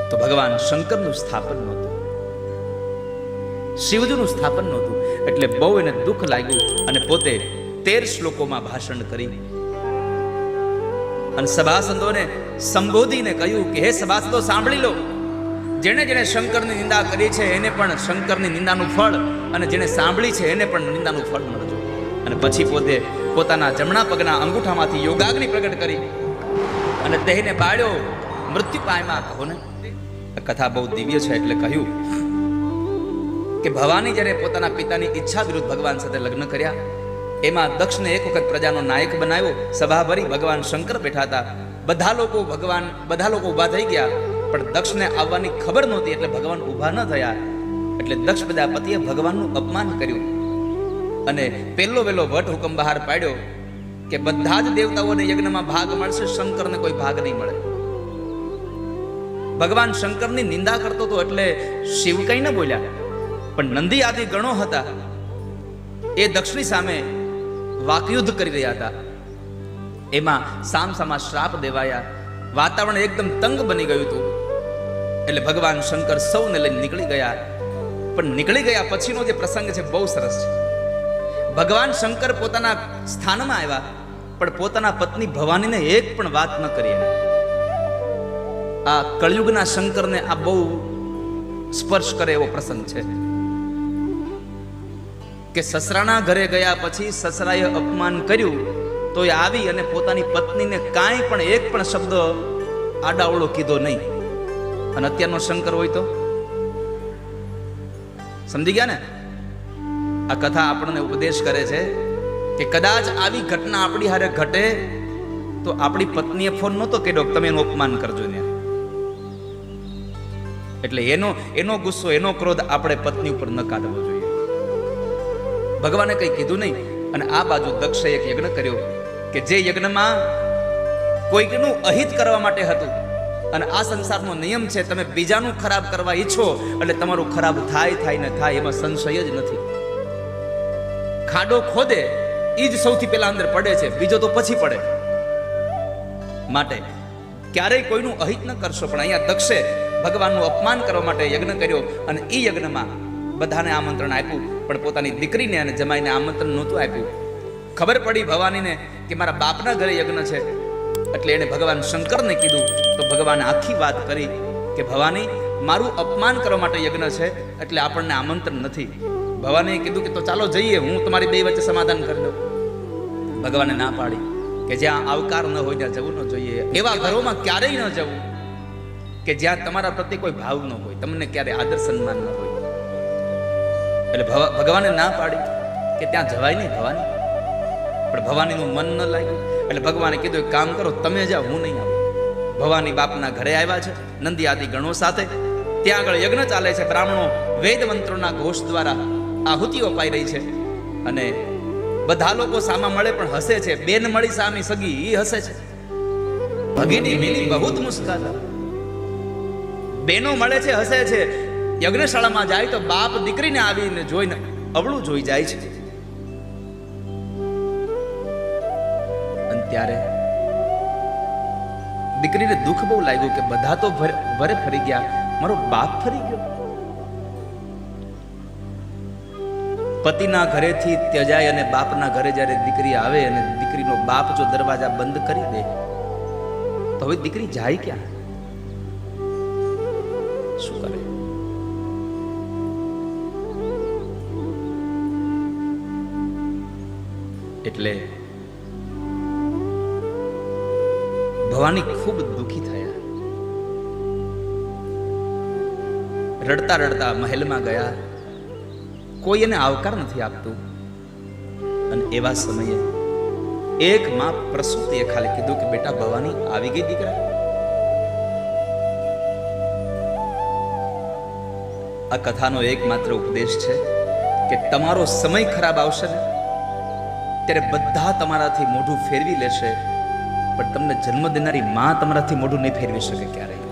તો ભગવાન શંકરનું સ્થાપન નહોતું, શિવજીનું સ્થાપન નહોતું. એટલે બહુ એને દુઃખ લાગ્યું અને પોતે 13 શ્લોકોમાં ભાષણ કરી અને સભાસદોને સંબોધીને કહ્યું કે હે સભાસદો, સાંભળી લો, જેણે જેણે શંકરની નિંદા કરી છે એને પણ શંકરની નિંદાનું ફળ, અને જેણે સાંભળી છે એને પણ નિંદાનું ફળ મળજો. અને પછી પોતે પોતાના જમણા પગના અંગૂઠામાંથી યોગાગ્નિ પ્રગટ કરી અને દેહને બાળ્યો, મૃત્યુ પામ્યા. કહો ને, આ કથા બહુ દિવ્ય છે. એટલે કહ્યું કે ભવાની જ્યારે પોતાના પિતાની ઈચ્છા વિરુદ્ધ ભગવાન સાથે લગ્ન કર્યા, એમાં દક્ષને એક વખત પ્રજાનો નાયક બનાવ્યો. સભા ભરી ભગવાન શંકર બેઠા હતા. બધા લોકો ઊભા થઈ ગયા, પણ દક્ષને આવવાની ખબર નહોતી એટલે ભગવાન ઊભા ન થયા. એટલે દક્ષ પ્રજાપતિએ ભગવાનનું અપમાન કર્યું અને પહેલો વહેલો વટ હુકમ બહાર પાડ્યો કે બધા જ દેવતાઓને યજ્ઞમાં ભાગ મળશે, શંકરને કોઈ ભાગ નહીં મળે. ભગવાન શંકરની નિંદા કરતો હતો એટલે શિવ કંઈ ન બોલ્યા, પણ નંદી આદિ ગણો હતા એ દક્ષની સામે વાકયુદ્ધ કરી રહ્યા હતા. એમાં સામસામા શ્રાપ દેવાયા, વાતાવરણ એકદમ તંગ બની ગયું હતું. એટલે ભગવાન શંકર સૌને લઈને નીકળી ગયા. પણ નીકળી ગયા પછીનો જે પ્રસંગ છે બહુ સરસ છે. ભગવાન શંકર પોતાના સ્થાનમાં આવ્યા, પણ પોતાના પત્ની ભવાનીને એક પણ વાત ન કરી. આ કળયુગના શંકરને આ બહુ સ્પર્શ કરે એવો પ્રસંગ છે કે સસરાના ઘરે ગયા પછી સસરાએ અપમાન કર્યું તો એ આવી અને પોતાની પત્નીને કાંઈ પણ એક પણ શબ્દ આડાવડો કીધો નહીં. અને અત્યારનો શંકર હોય તો સમજી ગયા ને. આ કથા આપણને ઉપદેશ કરે છે કે કદાચ આવી ઘટના આપણી હારે ઘટે તો આપણી પત્નીએ ફોન નહોતો કર્યો તમે એનું અપમાન કરજો ને. એટલે એનો ગુસ્સો, એનો ક્રોધ આપણે પત્ની ઉપર ન કાઢવો જોઈએ. ભગવાને કંઈ કીધું નહીં. અને આ બાજુ દક્ષે એક યજ્ઞ કર્યો કે જે યજ્ઞમાં કોઈકનું અહિત કરવા માટે હતું. અને આ સંસારનો નિયમ છે, તમે બીજાનું ખરાબ કરવા ઈચ્છો એટલે તમારું ખરાબ થાય ને થાય, એમાં સંશય જ નથી. ખાડો ખોદે એ જ સૌથી પહેલા અંદર પડે છે, બીજો તો પછી પડે. માટે ક્યારેય કોઈનું અહિત ન કરશો. પણ અહીંયા દક્ષે ભગવાનનું અપમાન કરવા માટે યજ્ઞ કર્યો અને એ યજ્ઞમાં બધાને આમંત્રણ આપ્યું, પણ પોતાની દીકરીને અને જમાઈને આમંત્રણ નહોતું આપ્યું. ખબર પડી ભવાનીને કે મારા બાપના ઘરે યજ્ઞ છે, એટલે એને ભગવાન શંકરને કીધું. તો ભગવાને આખી વાત કરી કે ભવાની, મારું અપમાન કરવા માટે યજ્ઞ છે એટલે આપણને આમંત્રણ નથી. ભવાનીએ કીધું કે તો ચાલો જઈએ, હું તમારી બે વચ્ચે સમાધાન કરી દઉં. ભગવાને ના પાડી કે જ્યાં આવકાર ન હોય ત્યાં જવું ન જોઈએ. એવા ઘરોમાં ક્યારેય ન જવું કે જ્યાં તમારા પ્રત્યે કોઈ ભાવ ન હોય, તમને ક્યારે આદર સન્માન ન હોય. એટલે ભગવાને ના પાડી કે ત્યાં જવાય નહીં ભવાની. પણ ભવાનીનું મન ન લાગ્યું એટલે ભગવાને કીધું એક કામ કરો, તમે જાઓ, હું નહીં આવું. ભવાની બાપના ઘરે આવ્યા છે નંદી આદિ ગણો સાથે. ત્યાં આગળ યજ્ઞ ચાલે છે. બ્રાહ્મણો વેદ મંત્રોના ઘોષ દ્વારા આહુતિઓ પાઈ રહી છે અને બધા લોકો સામા મળે પણ હસે છે. બેન મળી સામી સગી ઈ હસે છે. ભગીની મિલી બહુત મુસ્કાતા. બેનો મળે છે, હસે છે. યજ્ઞશાળામાં જાય તો બાપ દીકરીને આવીને જોઈને અવળું જોઈ જાય છે. અને ત્યારે દીકરીને દુઃખ બહુ લાગ્યું કે બધા તો ભરે ફરી ગયા, મારો બાપ ફરી ગયો. પતિના ઘરેથી ત્યજાય અને બાપના ઘરે જ્યારે દીકરી આવે અને દીકરીનો બાપ જો દરવાજા બંધ કરી દે તો હવે દીકરી જાય ક્યાં, શું કરે? એટલે ભવાની ખૂબ દુઃખી થયા. રડતા રડતા મહેલમાં ગયા. કોઈ એને આવકાર નથી આપતું. અને એવા સમયે એક માં પ્રસૂતિએ ખાલી કીધું કે બેટા ભવાની આવી ગઈ દીકરા. આ કથાનો એકમાત્ર ઉપદેશ છે કે તમારો સમય ખરાબ આવશે ને ત્યારે બધા તમારાથી મોઢું ફેરવી લેશે, પણ તમને જન્મ દેનારી માં તમારાથી મોઢું નહીં ફેરવી શકે ક્યારેય.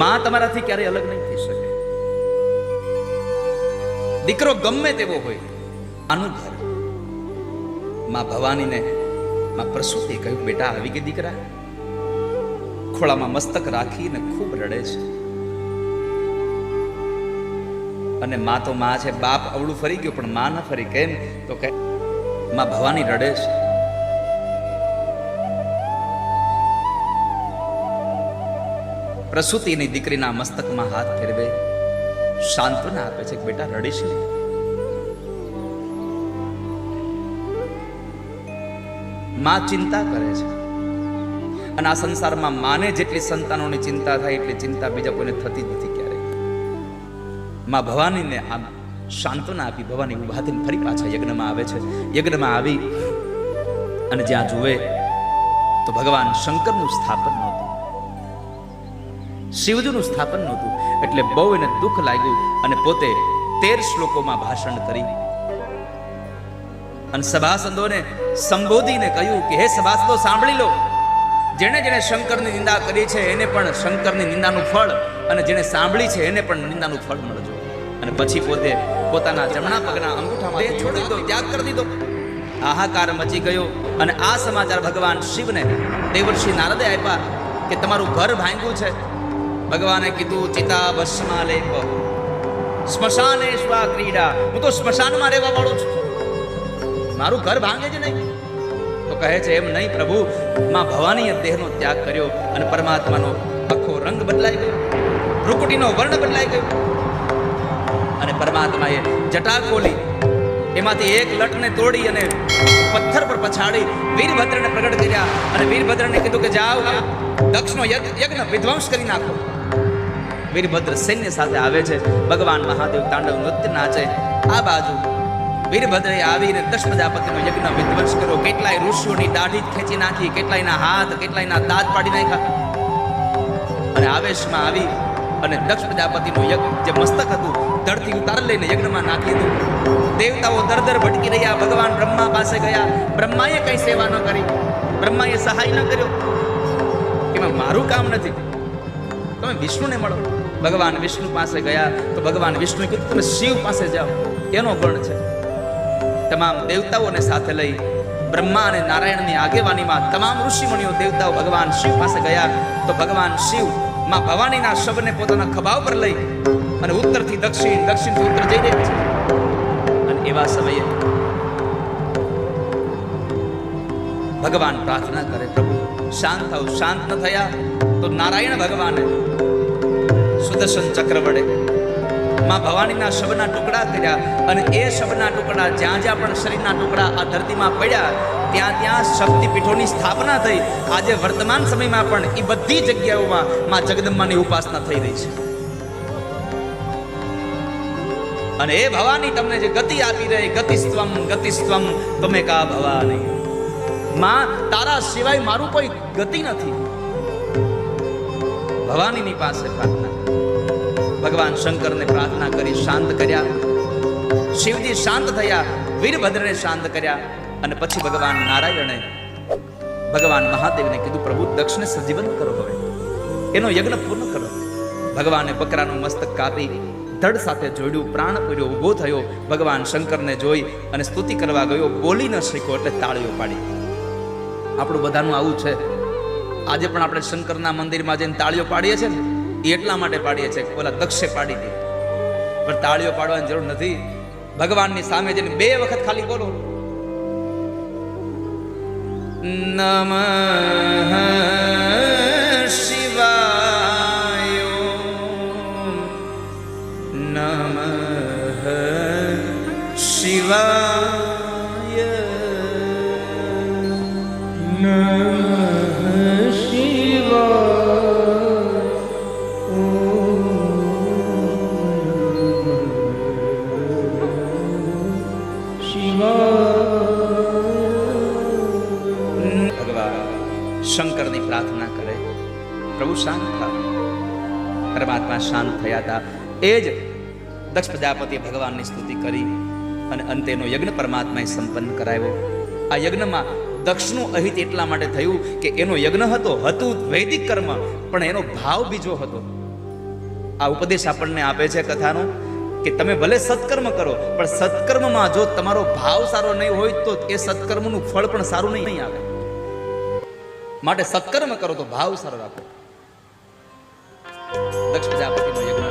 માં તમારાથી ક્યારેય અલગ નહીં થઈ શકે. દીકરો ગમે તેવો હોય, આનું ઘર. માં ભવાનીને માં પ્રસૂતિએ કહ્યું બેટા આવી ગઈ દીકરા. ખોળામાં મસ્તક રાખીને ખૂબ રડે છે. અને માં તો માં છે, બાપ અવળું ફરી ગયું પણ માં ન ફરી. કેમ? તો કે માં ભવાની રડે છે. પ્રસૂતિની દીકરીના મસ્તકમાં હાથ ફેરવે, સાંત્વના આપે છે કે બેટા રડીશ નહીં. માં ચિંતા કરે છે. અને આ સંસારમાં માને જેટલી સંતાનોની ચિંતા થાય એટલી ચિંતા બીજા કોઈને થતી જ નથી ક્યારેય. માં ભવાનીને આમ સાંત્વના આપી ભવાની ઉભા થઈને ફરી પાછા યજ્ઞમાં આવે છે. યજ્ઞમાં આવી અને જ્યાં જુએ તો ભગવાન શંકરનું સ્થાપન નહોતું, શિવજીનું સ્થાપન નહોતું. એટલે બહુ એને દુઃખ લાગ્યું અને પોતે 13 શ્લોકોમાં ભાષણ કરી અને સભાસદોને સંબોધીને કહ્યું કે હે સભાસદો, સાંભળી લો, જેણે જેણે શંકરની નિંદા કરી છે એને પણ શંકરની નિંદાનું ફળ, અને જેણે સાંભળી છે એને પણ નિંદાનું ફળ મળજો. અને પછી પોતે પોતાના જમણા પગના અંગૂઠામાં તે છોડી દો, ત્યાગ કરી દીધો. હાહાકાર મચી ગયો. અને આ સમાચાર ભગવાન શિવને દેવર્ષિ નારદે આપ્યા કે તમારું ઘર ભાંગ્યું છે. ભગવાને કીધું ચિતા ભસ્માલેપ સ્મશાને સ્વા ક્રીડા, હું તો સ્મશાનમાં રહેવા વાળો છું, મારું ઘર ભાંગે જ નહીં. તો કહે છે એમ નહીં પ્રભુ, માં ભવાનીએ દેહનો ત્યાગ કર્યો અને પરમાત્માનો આખો રંગ બદલાઈ ગયો, ભ્રુકુટીનો વર્ણ બદલાઈ ગયો. અને પરમાત્માએ જટા ખોલી, એમાંથી એક લટને તોડી અને પથ્થર પર પછાડી વીરભદ્રને પ્રગટ કર્યા. અને વીરભદ્રને કીધું કે જાઓ, દક્ષનો યજ્ઞ વિધ્વંસ કરી નાખો. વીરભદ્ર સૈન્ય સાથે આવે છે. ભગવાન મહાદેવ તાંડવ નૃત્ય નાચે. આ બાજુ વીરભદ્રે આવીને દક્ષ પ્રજાપતિનો યજ્ઞ વિધ્વંસ કર્યો. કેટલાય ઋષિઓની દાઢી ખેંચી નાખી, કેટલાયના હાથ, કેટલાયના દાંત પાડી નાખ્યા. અને આવેશમાં આવી અને દક્ષ પ્રજાપતિનું યજ્ઞ જે મસ્તક હતું ધડથી ઉતાર લઈને યજ્ઞમાં નાખી દીધું. દેવતાઓ દર ભટકી રહ્યા. ભગવાન બ્રહ્મા પાસે ગયા. બ્રહ્માએ કઈ સેવા ન કરી, બ્રહ્માએ સહાય ન કર્યો. એમાં મારું કામ નથી, તમે વિષ્ણુને મળો. ભગવાન વિષ્ણુ પાસે ગયા તો ભગવાન વિષ્ણુએ કીધું તમે શિવ પાસે જાઓ, એનો ગણ છે. તમામ દેવતાઓને સાથે લઈ બ્રહ્મા અને નારાયણની આગેવાનીમાં તમામ ઋષિમુનિઓ દેવતાઓ ભગવાન શિવ પાસે ગયા. તો ભગવાન શિવ માં ભવાનીના શબને પોતાના ખભા ઉપર લઈ અને ઉત્તરથી દક્ષિણ, દક્ષિણથી ઉત્તર જઈ રહ્યા છે. અને એવા સમયે ભગવાન પ્રાર્થના કરે, પ્રભુ શાંત થાવ. શાંત ન થયા તો નારાયણ ભગવાને સુદર્શન ચક્ર વડે માં ભવાનીના શબના ટુકડા કર્યા. અને એ શબના ટુકડા જ્યાં જ્યાં પણ શરીરના ટુકડા આ ધરતીમાં પડ્યા ત્યાં ત્યાં શક્તિપીઠોની સ્થાપના થઈ. આજે વર્તમાન સમયમાં પણ એ બધી જગ્યાઓમાં માં જગદંબાની ઉપાસના થઈ રહી છે. અને એ ભવાની તમને જે ગતિ આપી રહી, ગતિસ્ત્વમ તમે કા ભવાની, માં તારા સિવાય મારું કોઈ ગતિ નથી. ભવાનીની પાસે પ્રાર્થના, ભગવાન શંકરને પ્રાર્થના કરી શાંત કર્યા. શિવજી શાંત થયા, વીરભદ્રને શાંત કર્યા. અને પછી ભગવાન નારાયણે ભગવાન મહાદેવને કીધું પ્રભુ દક્ષને સજીવન કરો, હવે એનો યજ્ઞ પૂર્ણ કરો. ભગવાને બકરાનું મસ્તક કાપી ધડ સાથે જોડ્યું, પ્રાણ પૂર્યો, ઊભો થયો. ભગવાન શંકરને જોઈ અને સ્તુતિ કરવા ગયો, બોલી ન શીખ્યો એટલે તાળીઓ પાડી. આપણું બધાનું આવું છે. આજે પણ આપણે શંકરના મંદિરમાં જઈને તાળીઓ પાડીએ છીએ ને, એ એટલા માટે પાડીએ છીએ કે ઓલા દક્ષે પાડી દે. પણ તાળીઓ પાડવાની જરૂર નથી. ભગવાનની સામે જઈને 2 વખત ખાલી બોલો, નમઃ શિવાય, નમઃ શિવાય, નમઃ શંકરની પ્રાર્થના કરે, પ્રભુ શાંત થા. પરમાત્મા શાંત થયા હતા. એ જ દક્ષ પ્રજાપતિએ ભગવાનની સ્તુતિ કરી અને અંતે એનો યજ્ઞ પરમાત્માએ સંપન્ન કરાવ્યો. આ યજ્ઞમાં દક્ષનું અહિત એટલા માટે થયું કે એનો યજ્ઞ હતું વૈદિક કર્મ, પણ એનો ભાવ બીજો હતો. આ ઉપદેશ આપણને આપે છે કથાનો કે તમે ભલે સત્કર્મ કરો, પણ સત્કર્મમાં જો તમારો ભાવ સારો નહીં હોય તો એ સત્કર્મનું ફળ પણ સારું નહીં આવે. માટે સત્કર્મ કરો તો ભાવ સારો રાખો. દક્ષ પ્રજાપતિનો યજ્ઞ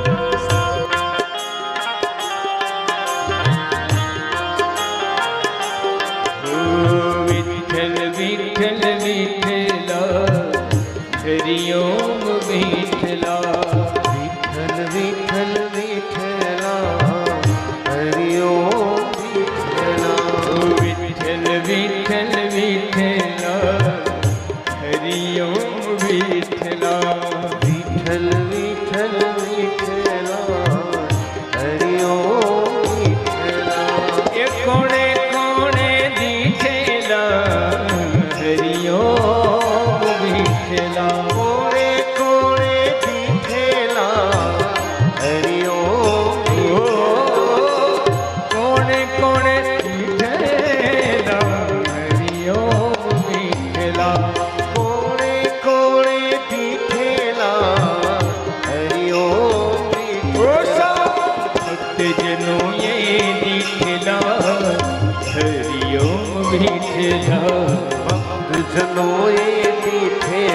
વિઠ્ઠલ વિઠ્ઠલ વિઠ્ઠલા હરિ ઓમ વિઠ્ઠલા વિઠ્ઠલ વિઠ્ઠલ વિઠ્ઠલા હરિ ઓમ વિઠ્ઠલા વિઠ્ઠલ વિઠ્ઠલ વિઠ્ઠલા હરિ ઓમ વિઠ્ઠલા વિઠ્ઠલ વિઠ્ઠલ વિઠ્ઠલા હરિ ઓમ વિઠ્ઠલા એ કોણે કોણે દીઠેલા હરિ ઓમ વિઠ્ઠલા કોણે કોણે દીઠેલા હરિ ઓમ કોણે કોણે દીઠેલા હરિ ઓમ વિઠ્ઠલા કોણે કોણે દીઠેલા હરિ ઓમ ભક્તજનોએ દીઠેલા હરિ ઓમ વિઠ્ઠલા ભક્તજનોએ દીઠેલા